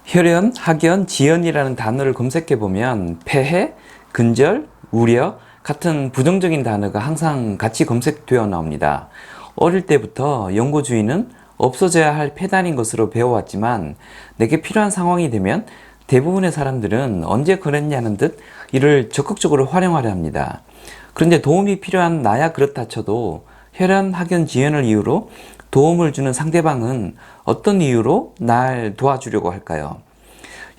혈연, 학연, 지연이라는 단어를 검색해보면 폐해, 근절, 우려 같은 부정적인 단어가 항상 같이 검색되어 나옵니다. 어릴 때부터 연고주의는 없어져야 할 폐단인 것으로 배워왔지만 내게 필요한 상황이 되면 대부분의 사람들은 언제 그랬냐는 듯 이를 적극적으로 활용하려 합니다. 그런데 도움이 필요한 나야 그렇다 쳐도 혈연, 학연, 지연을 이유로 도움을 주는 상대방은 어떤 이유로 날 도와주려고 할까요?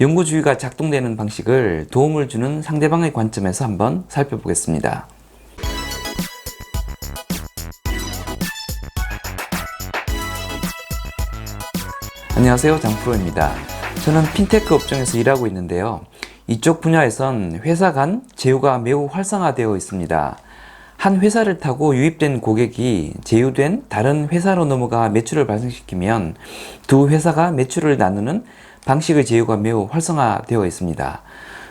연구주의가 작동되는 방식을 도움을 주는 상대방의 관점에서 한번 살펴보겠습니다. 안녕하세요, 장프로입니다. 저는 핀테크 업종에서 일하고 있는데요. 이쪽 분야에선 회사 간 제휴가 매우 활성화되어 있습니다. 한 회사를 타고 유입된 고객이 제휴된 다른 회사로 넘어가 매출을 발생시키면 두 회사가 매출을 나누는 방식의 제휴가 매우 활성화되어 있습니다.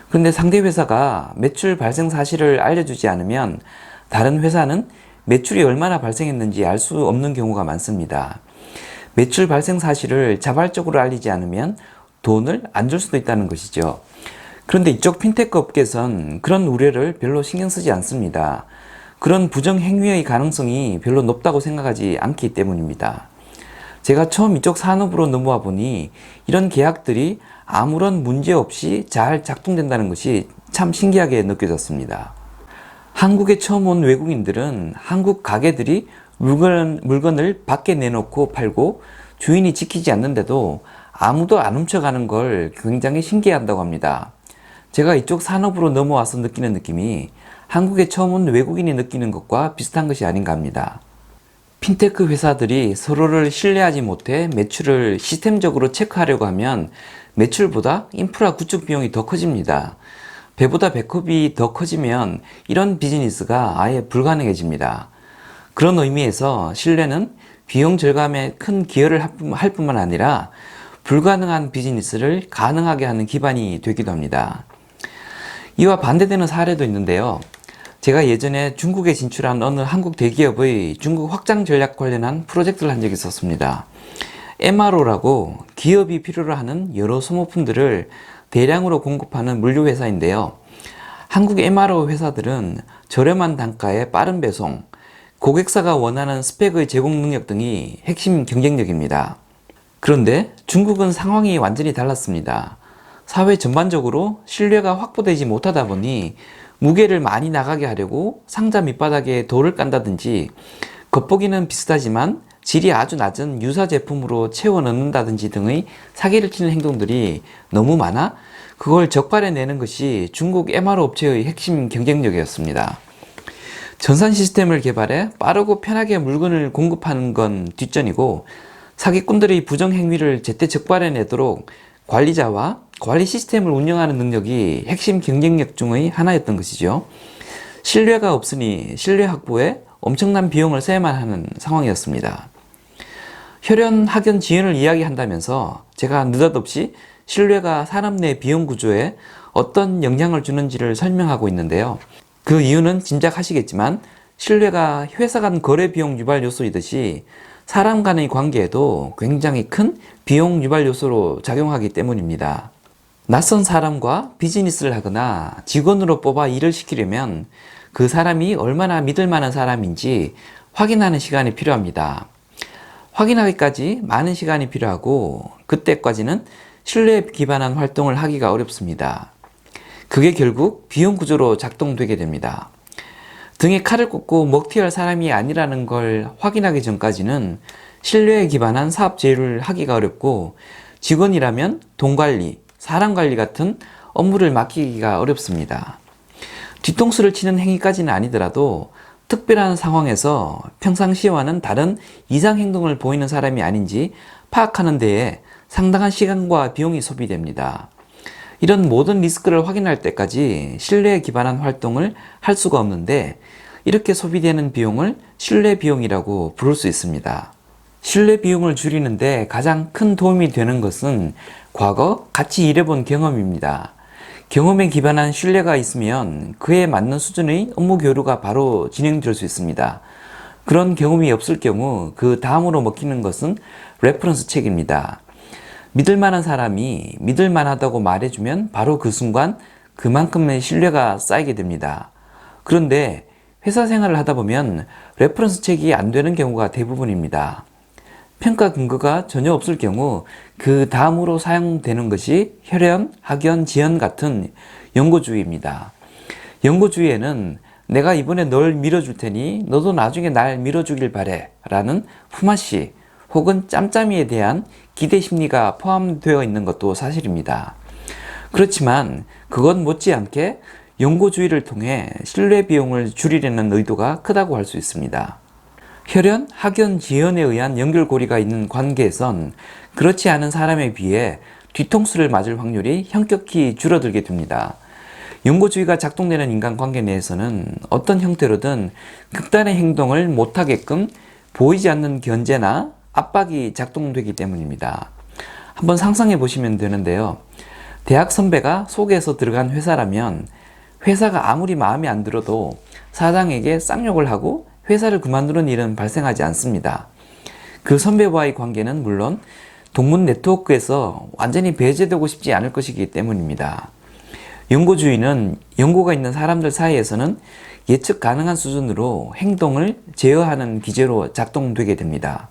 그런데 상대 회사가 매출 발생 사실을 알려주지 않으면 다른 회사는 매출이 얼마나 발생했는지 알 수 없는 경우가 많습니다. 매출 발생 사실을 자발적으로 알리지 않으면 돈을 안 줄 수도 있다는 것이죠. 그런데 이쪽 핀테크 업계에선 그런 우려를 별로 신경 쓰지 않습니다. 그런 부정 행위의 가능성이 별로 높다고 생각하지 않기 때문입니다. 제가 처음 이쪽 산업으로 넘어와 보니 이런 계약들이 아무런 문제 없이 잘 작동된다는 것이 참 신기하게 느껴졌습니다. 한국에 처음 온 외국인들은 한국 가게들이 물건을 밖에 내놓고 팔고 주인이 지키지 않는데도 아무도 안 훔쳐가는 걸 굉장히 신기해한다고 합니다. 제가 이쪽 산업으로 넘어와서 느끼는 느낌이 한국에 처음 온 외국인이 느끼는 것과 비슷한 것이 아닌가 합니다. 핀테크 회사들이 서로를 신뢰하지 못해 매출을 시스템적으로 체크하려고 하면 매출보다 인프라 구축 비용이 더 커집니다. 배보다 배꼽이 더 커지면 이런 비즈니스가 아예 불가능해집니다. 그런 의미에서 신뢰는 비용 절감에 큰 기여를 할 뿐만 아니라 불가능한 비즈니스를 가능하게 하는 기반이 되기도 합니다. 이와 반대되는 사례도 있는데요. 제가 예전에 중국에 진출한 어느 한국 대기업의 중국 확장 전략 관련한 프로젝트를 한 적이 있었습니다. MRO라고 기업이 필요로 하는 여러 소모품들을 대량으로 공급하는 물류회사인데요. 한국 MRO 회사들은 저렴한 단가에 빠른 배송, 고객사가 원하는 스펙의 제공 능력 등이 핵심 경쟁력입니다. 그런데 중국은 상황이 완전히 달랐습니다. 사회 전반적으로 신뢰가 확보되지 못하다 보니 무게를 많이 나가게 하려고 상자 밑바닥에 돌을 깐다든지 겉보기는 비슷하지만 질이 아주 낮은 유사 제품으로 채워 넣는다든지 등의 사기를 치는 행동들이 너무 많아 그걸 적발해내는 것이 중국 MRO 업체의 핵심 경쟁력이었습니다. 전산 시스템을 개발해 빠르고 편하게 물건을 공급하는 건 뒷전이고 사기꾼들의 부정 행위를 제때 적발해내도록 관리자와 관리 시스템을 운영하는 능력이 핵심 경쟁력 중의 하나였던 것이죠. 신뢰가 없으니 신뢰 확보에 엄청난 비용을 써야만 하는 상황이었습니다. 혈연, 학연, 지연을 이야기한다면서 제가 느닷없이 신뢰가 사람 내 비용 구조에 어떤 영향을 주는지를 설명하고 있는데요. 그 이유는 짐작하시겠지만 신뢰가 회사 간 거래 비용 유발 요소이듯이 사람 간의 관계에도 굉장히 큰 비용 유발 요소로 작용하기 때문입니다. 낯선 사람과 비즈니스를 하거나 직원으로 뽑아 일을 시키려면 그 사람이 얼마나 믿을 만한 사람인지 확인하는 시간이 필요합니다. 확인하기까지 많은 시간이 필요하고 그때까지는 신뢰에 기반한 활동을 하기가 어렵습니다. 그게 결국 비용 구조로 작동되게 됩니다. 등에 칼을 꽂고 먹튀할 사람이 아니라는 걸 확인하기 전까지는 신뢰에 기반한 사업 제휴를 하기가 어렵고 직원이라면 돈 관리, 사람 관리 같은 업무를 맡기기가 어렵습니다. 뒤통수를 치는 행위까지는 아니더라도 특별한 상황에서 평상시와는 다른 이상 행동을 보이는 사람이 아닌지 파악하는 데에 상당한 시간과 비용이 소비됩니다. 이런 모든 리스크를 확인할 때까지 신뢰에 기반한 활동을 할 수가 없는데 이렇게 소비되는 비용을 신뢰 비용이라고 부를 수 있습니다. 신뢰 비용을 줄이는데 가장 큰 도움이 되는 것은 과거 같이 일해본 경험입니다. 경험에 기반한 신뢰가 있으면 그에 맞는 수준의 업무 교류가 바로 진행될 수 있습니다. 그런 경험이 없을 경우 그 다음으로 먹히는 것은 레퍼런스 책입니다. 믿을 만한 사람이 믿을 만하다고 말해주면 바로 그 순간 그만큼의 신뢰가 쌓이게 됩니다. 그런데 회사 생활을 하다 보면 레퍼런스 책이 안 되는 경우가 대부분입니다. 평가 근거가 전혀 없을 경우 그 다음으로 사용되는 것이 혈연, 학연, 지연 같은 연고주의입니다. 연고주의에는 내가 이번에 널 밀어줄 테니 너도 나중에 날 밀어주길 바래 라는 품앗이 혹은 짬짬이에 대한 기대 심리가 포함되어 있는 것도 사실입니다. 그렇지만 그건 못지않게 연고주의를 통해 신뢰 비용을 줄이려는 의도가 크다고 할 수 있습니다. 혈연, 학연, 지연에 의한 연결고리가 있는 관계에선 그렇지 않은 사람에 비해 뒤통수를 맞을 확률이 현격히 줄어들게 됩니다. 연고주의가 작동되는 인간관계 내에서는 어떤 형태로든 극단의 행동을 못하게끔 보이지 않는 견제나 압박이 작동되기 때문입니다. 한번 상상해 보시면 되는데요. 대학 선배가 소개해서 들어간 회사라면 회사가 아무리 마음에 안 들어도 사장에게 쌍욕을 하고 회사를 그만두는 일은 발생하지 않습니다. 그 선배와의 관계는 물론 동문 네트워크에서 완전히 배제되고 싶지 않을 것이기 때문입니다. 연고주의는 연고가 있는 사람들 사이에서는 예측 가능한 수준으로 행동을 제어하는 기제로 작동되게 됩니다.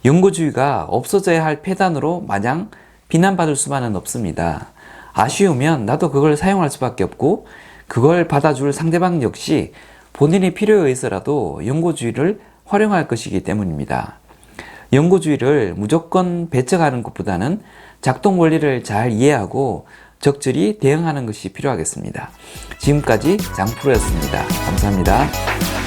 연고주의가 없어져야 할 폐단으로 마냥 비난받을 수만은 없습니다. 아쉬우면 나도 그걸 사용할 수밖에 없고 그걸 받아줄 상대방 역시 본인의 필요에 의해서라도 연고주의를 활용할 것이기 때문입니다. 연고주의를 무조건 배척하는 것보다는 작동 원리를 잘 이해하고 적절히 대응하는 것이 필요하겠습니다. 지금까지 장프로였습니다. 감사합니다.